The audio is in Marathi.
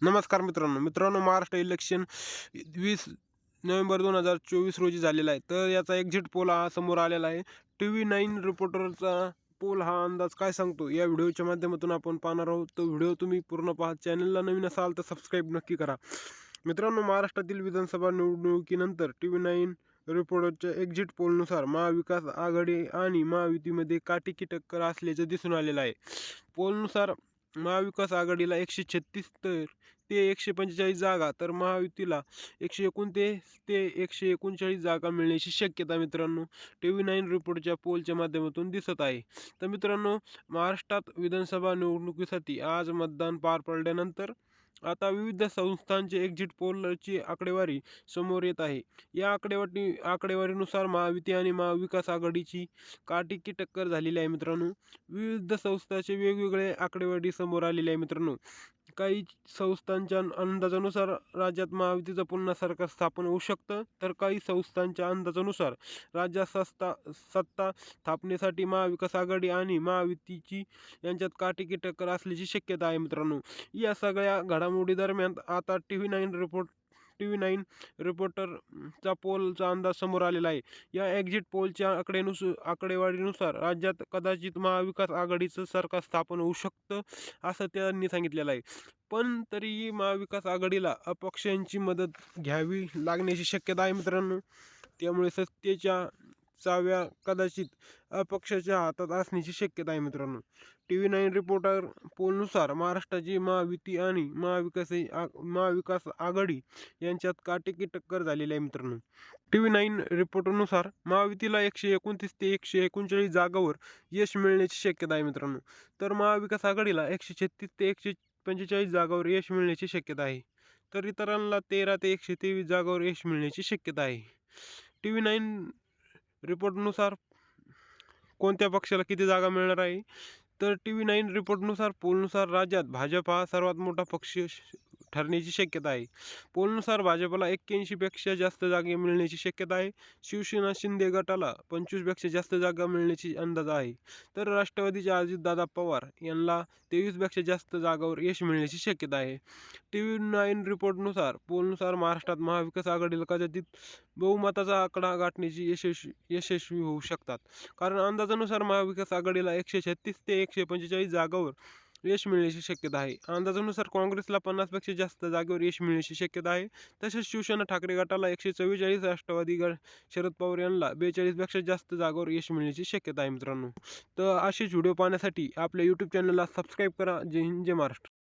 नमस्कार मित्रांनो महाराष्ट्र इलेक्शन 20 नोव्हेंबर 2024 रोजी झालेला आहे. तर याचा एक्झिट पोल हा समोर आलेला आहे. TV9 रिपोर्टरचा पोल हा अंदाज काय सांगतो या व्हिडिओच्या माध्यमातून आपण पाहणार आहोत. तो व्हिडिओ तुम्ही पूर्ण पहा. चॅनलला नवीन असाल तर सबस्क्राईब नक्की करा. मित्रांनो, महाराष्ट्रातील विधानसभा निवडणुकीनंतर TV9 रिपोर्टरच्या एक्झिट पोलनुसार महाविकास आघाडी आणि महायुतीमध्ये काटेकी टक्कर असल्याचं दिसून आलेलं आहे. पोलनुसार महाविकास आघाडीला 136 ते 145 जागा, तर महायुतीला 129 ते 139 जागा मिळण्याची शक्यता मित्रांनो TV9 रिपोर्टच्या पोलच्या माध्यमातून दिसत आहे. तर मित्रांनो, महाराष्ट्रात विधानसभा निवडणुकीसाठी आज मतदान पार पडल्यानंतर आता विविध संस्थांचे एक्झिट पोलची आकडेवारी समोर येत आहे. या आकडेवारीनुसार महायुती आणि महाविकास आघाडीची काटेकी टक्कर झालेली आहे मित्रांनो. विविध संस्थांचे वेगवेगळे आकडेवारी समोर आलेली आहे मित्रांनो. काही संस्थांच्या अंदाजानुसार राज्यात महायुतीचं पुन्हा सरकार स्थापन होऊ शकतं, तर काही संस्थांच्या अंदाजानुसार राज्यात सत्ता स्थापनेसाठी महाविकास आघाडी आणि महायुतीची यांच्यात काटेकी टक्कर असल्याची शक्यता आहे मित्रांनो. या सगळ्या घडामोडी दरम्यान आता TV9 रिपोर्टरचा पोलचा अंदाज समोर आलेला आहे. या एक्झिट पोलच्या आकडेवारीनुसार राज्यात कदाचित महाविकास आघाडीचं सरकार स्थापन होऊ शकतं, असं त्यांनी सांगितलेलं आहे. पण तरीही महाविकास आघाडीला अपक्षांची मदत घ्यावी लागण्याची शक्यता आहे मित्रांनो. त्यामुळे सत्तेच्या चाव्या कदाचित अपक्षाच्या हातात असण्याची शक्यता आहे मित्रांनो. TV9 रिपोर्टर पोलनुसार महाराष्ट्राची महायुती आणि महाविकास आघाडी यांच्यात काटेकी टक्कर झालेली आहे मित्रांनो. TV9 रिपोर्टनुसार महायुतीला 129 ते 139 जागावर यश मिळण्याची शक्यता आहे मित्रांनो. तर महाविकास आघाडीला 136 ते 145 जागावर यश मिळण्याची शक्यता आहे. तर इतरांना 13 ते 123 जागावर यश मिळण्याची शक्यता आहे. TV9 रिपोर्टनुसार कोणत्या पक्षाला किती जागा मिळणार आहे, तर TV9 रिपोर्टनुसार पोलनुसार राज्यात भाजप हा सर्वात मोठा पक्ष ठरण्याची शक्यता आहे. पोलनुसार भाजपला 81 पेक्षा जास्त जागा मिळण्याची शक्यता आहे. शिवसेना शिंदे गटाला 25 पेक्षा जास्त जागा मिळण्याची अंदाज आहे. तर राष्ट्रवादीचे अजितदादा पवार यांना 23 पेक्षा जास्त जागावर यश मिळण्याची शक्यता आहे. TV9 रिपोर्टनुसार पोलनुसार महाराष्ट्रात महाविकास आघाडीला कदाचित बहुमताचा आकडा गाठण्याची यशस्वी होऊ शकतात. कारण अंदाजानुसार महाविकास आघाडीला 136 ते 145 जागावर यश मिळण्याची शक्यता आहे. अंदाजानुसार काँग्रेसला 50 पेक्षा जास्त जागेवर यश मिळण्याची शक्यता आहे. तसेच शिवसेना ठाकरे गटाला 144, राष्ट्रवादी शरद पवार यांना 42 पेक्षा जास्त जागावर यश मिळण्याची शक्यता आहे मित्रांनो. तर असेच व्हिडिओ पाहण्यासाठी आपल्या यूट्यूब चॅनलला सबस्क्राईब करा. जय हिंद, जय महाराष्ट्र.